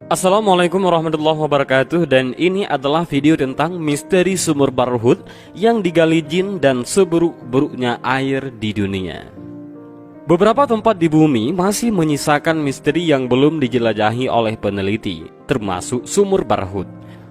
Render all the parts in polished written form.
Assalamualaikum warahmatullahi wabarakatuh. Dan ini adalah video tentang misteri sumur Barhut yang digali jin dan seburuk-buruknya air di dunia. Beberapa tempat di bumi masih menyisakan misteri yang belum dijelajahi oleh peneliti, termasuk sumur Barhut.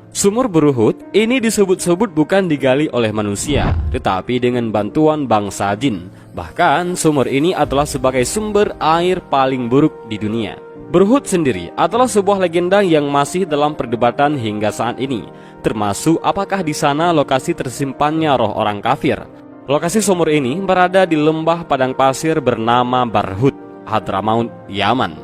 Sumur Barhut ini disebut-sebut bukan digali oleh manusia, tetapi dengan bantuan bangsa jin. Bahkan sumur ini adalah sebagai sumber air paling buruk di dunia. Barhut sendiri adalah sebuah legenda yang masih dalam perdebatan hingga saat ini, termasuk apakah di sana lokasi tersimpannya roh orang kafir. Lokasi sumur ini berada di lembah padang pasir bernama Barhut, Hadramaut, Yaman.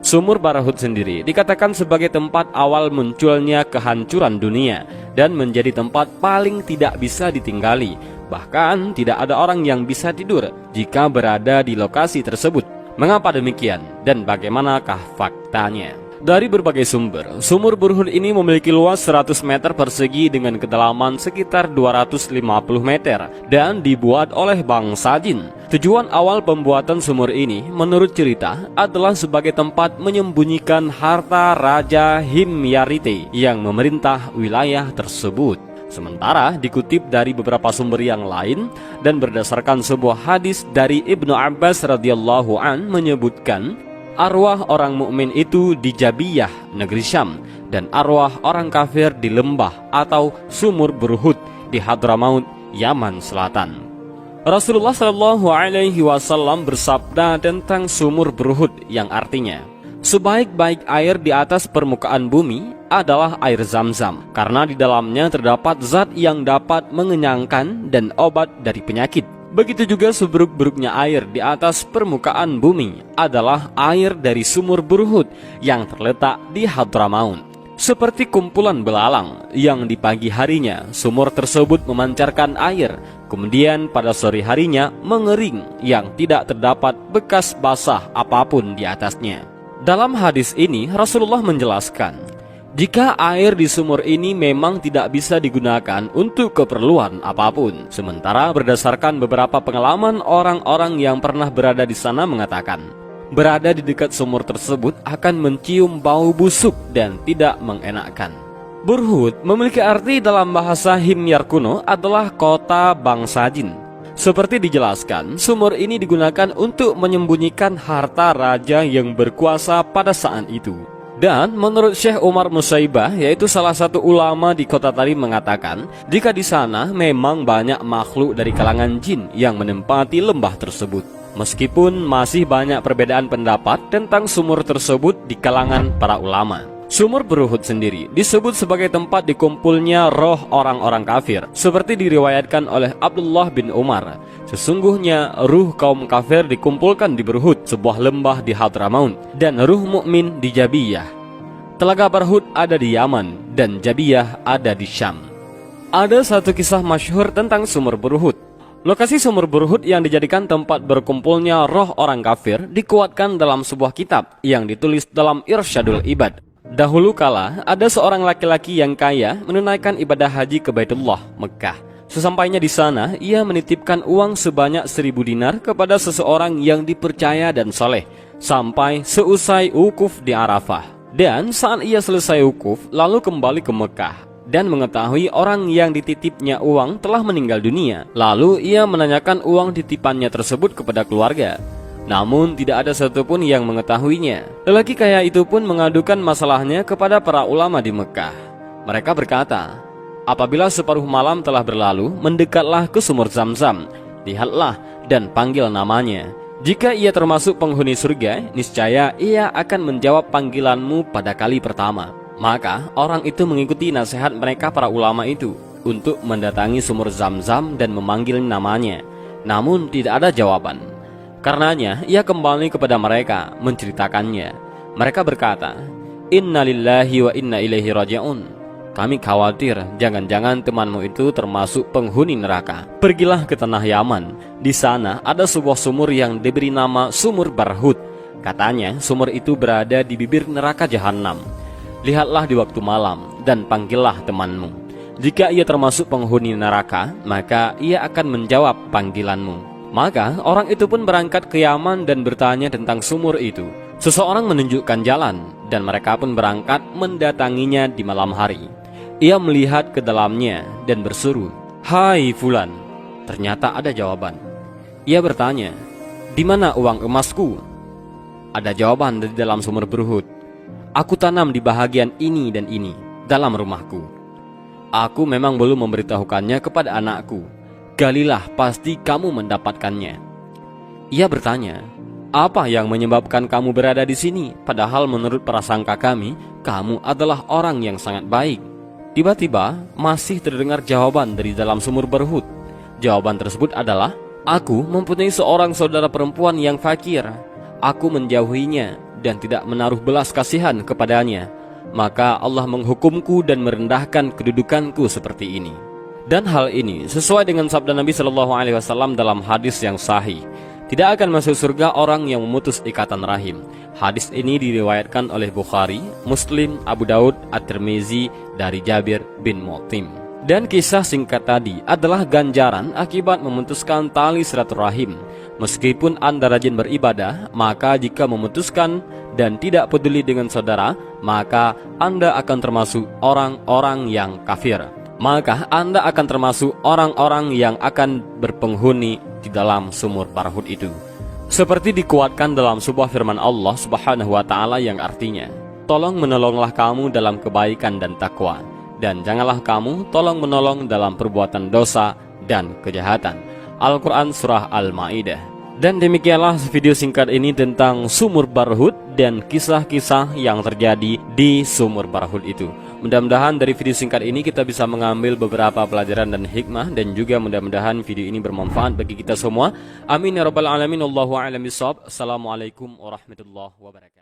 Sumur Barhut sendiri dikatakan sebagai tempat awal munculnya kehancuran dunia dan menjadi tempat paling tidak bisa ditinggali. Bahkan tidak ada orang yang bisa tidur jika berada di lokasi tersebut. Mengapa demikian dan bagaimanakah faktanya? Dari berbagai sumber, sumur Barhut ini memiliki luas 100 meter persegi dengan kedalaman sekitar 250 meter dan dibuat oleh bangsa jin. Tujuan awal pembuatan sumur ini menurut cerita adalah sebagai tempat menyembunyikan harta Raja Himyarite yang memerintah wilayah tersebut. Sementara dikutip dari beberapa sumber yang lain dan berdasarkan sebuah hadis dari Ibnu Abbas radhiyallahu an menyebutkan arwah orang mukmin itu di Jabiyah, negeri Syam, dan arwah orang kafir di lembah atau sumur Barhut di Hadramaut, Yaman Selatan. Rasulullah Shallallahu Alaihi Wasallam bersabda tentang sumur Barhut yang artinya, sebaik-baik air di atas permukaan bumi adalah air Zam-Zam, karena di dalamnya terdapat zat yang dapat mengenyangkan dan obat dari penyakit. Begitu juga seburuk-buruknya air di atas permukaan bumi adalah air dari sumur Barhut yang terletak di Hadramaut. Seperti kumpulan belalang yang di pagi harinya sumur tersebut memancarkan air, kemudian pada sore harinya mengering yang tidak terdapat bekas basah apapun di atasnya. Dalam hadis ini Rasulullah menjelaskan, jika air di sumur ini memang tidak bisa digunakan untuk keperluan apapun. Sementara berdasarkan beberapa pengalaman orang-orang yang pernah berada di sana mengatakan, berada di dekat sumur tersebut akan mencium bau busuk dan tidak mengenakkan. Barhut memiliki arti dalam bahasa Himyar kuno adalah kota bangsa jin. Seperti dijelaskan, sumur ini digunakan untuk menyembunyikan harta raja yang berkuasa pada saat itu. Dan menurut Syekh Umar Musaibah, yaitu salah satu ulama di kota tadi mengatakan, jika di sana memang banyak makhluk dari kalangan jin yang menempati lembah tersebut. Meskipun masih banyak perbedaan pendapat tentang sumur tersebut di kalangan para ulama. Sumur Barhut sendiri disebut sebagai tempat dikumpulnya roh orang-orang kafir, seperti diriwayatkan oleh Abdullah bin Umar. Sesungguhnya ruh kaum kafir dikumpulkan di Barhut, sebuah lembah di Hadramaut, dan ruh mukmin di Jabiyah. Telaga Barhut ada di Yaman dan Jabiyah ada di Syam. Ada satu kisah masyhur tentang sumur Barhut. Lokasi sumur Barhut yang dijadikan tempat berkumpulnya roh orang kafir dikuatkan dalam sebuah kitab yang ditulis dalam Irsyadul Ibad. Dahulu kala ada seorang laki-laki yang kaya menunaikan ibadah haji ke Baitullah, Mekah. Sesampainya di sana, ia menitipkan uang sebanyak 1000 dinar kepada seseorang yang dipercaya dan soleh, sampai seusai wukuf di Arafah. Dan saat ia selesai wukuf, lalu kembali ke Mekah, dan mengetahui orang yang dititipnya uang telah meninggal dunia. Lalu ia menanyakan uang titipannya tersebut kepada keluarga. Namun tidak ada satupun yang mengetahuinya. Lelaki kaya itu pun mengadukan masalahnya kepada para ulama di Mekah. Mereka berkata, apabila separuh malam telah berlalu, mendekatlah ke sumur Zam-Zam, lihatlah dan panggil namanya. Jika ia termasuk penghuni surga, niscaya ia akan menjawab panggilanmu pada kali pertama. Maka orang itu mengikuti nasihat mereka para ulama itu untuk mendatangi sumur Zam-Zam dan memanggil namanya. Namun tidak ada jawaban. Karenanya ia kembali kepada mereka menceritakannya. Mereka berkata, Inna lillahi wa inna ilaihi raji'un. Kami khawatir jangan-jangan temanmu itu termasuk penghuni neraka. Pergilah ke tanah Yaman. Di sana ada sebuah sumur yang diberi nama sumur Barhut. Katanya sumur itu berada di bibir neraka jahanam. Lihatlah di waktu malam dan panggillah temanmu. Jika ia termasuk penghuni neraka, maka ia akan menjawab panggilanmu. Maka orang itu pun berangkat ke Yaman dan bertanya tentang sumur itu. Seseorang menunjukkan jalan dan mereka pun berangkat mendatanginya di malam hari. Ia melihat ke dalamnya dan berseru, "Hai Fulan." Ternyata ada jawaban. Ia bertanya, "Di mana uang emasku?" Ada jawaban dari dalam sumur berhut, "Aku tanam di bahagian ini dan ini dalam rumahku. Aku memang belum memberitahukannya kepada anakku. Galilah, pasti kamu mendapatkannya." Ia bertanya, "Apa yang menyebabkan kamu berada di sini? Padahal menurut prasangka kami, kamu adalah orang yang sangat baik." Tiba-tiba masih terdengar jawaban dari dalam sumur berhut. Jawaban tersebut adalah, "Aku mempunyai seorang saudara perempuan yang fakir. Aku menjauhinya dan tidak menaruh belas kasihan kepadanya. Maka Allah menghukumku dan merendahkan kedudukanku seperti ini." Dan hal ini sesuai dengan sabda Nabi Shallallahu Alaihi Wasallam dalam hadis yang sahih. Tidak akan masuk surga orang yang memutus ikatan rahim. Hadis ini diriwayatkan oleh Bukhari, Muslim, Abu Daud, At-Tirmizi dari Jabir bin Mut'im. Dan kisah singkat tadi adalah ganjaran akibat memutuskan tali silaturahim. Meskipun Anda rajin beribadah, maka jika memutuskan dan tidak peduli dengan saudara, maka Anda akan termasuk orang-orang yang kafir. Maka Anda akan termasuk orang-orang yang akan berpenghuni di dalam sumur barhut itu. Seperti dikuatkan dalam sebuah firman Allah Subhanahu wa taala yang artinya, "Tolong menolonglah kamu dalam kebaikan dan takwa, dan janganlah kamu tolong menolong dalam perbuatan dosa dan kejahatan." Al-Quran Surah Al-Ma'idah. Dan demikianlah video singkat ini tentang sumur barhut dan kisah-kisah yang terjadi di sumur barhut itu. Mudah-mudahan dari video singkat ini kita bisa mengambil beberapa pelajaran dan hikmah, dan juga mudah-mudahan video ini bermanfaat bagi kita semua. Amin ya rabbal alamin. Allahu a'lam bishawab. Assalamualaikum warahmatullahi wabarakatuh.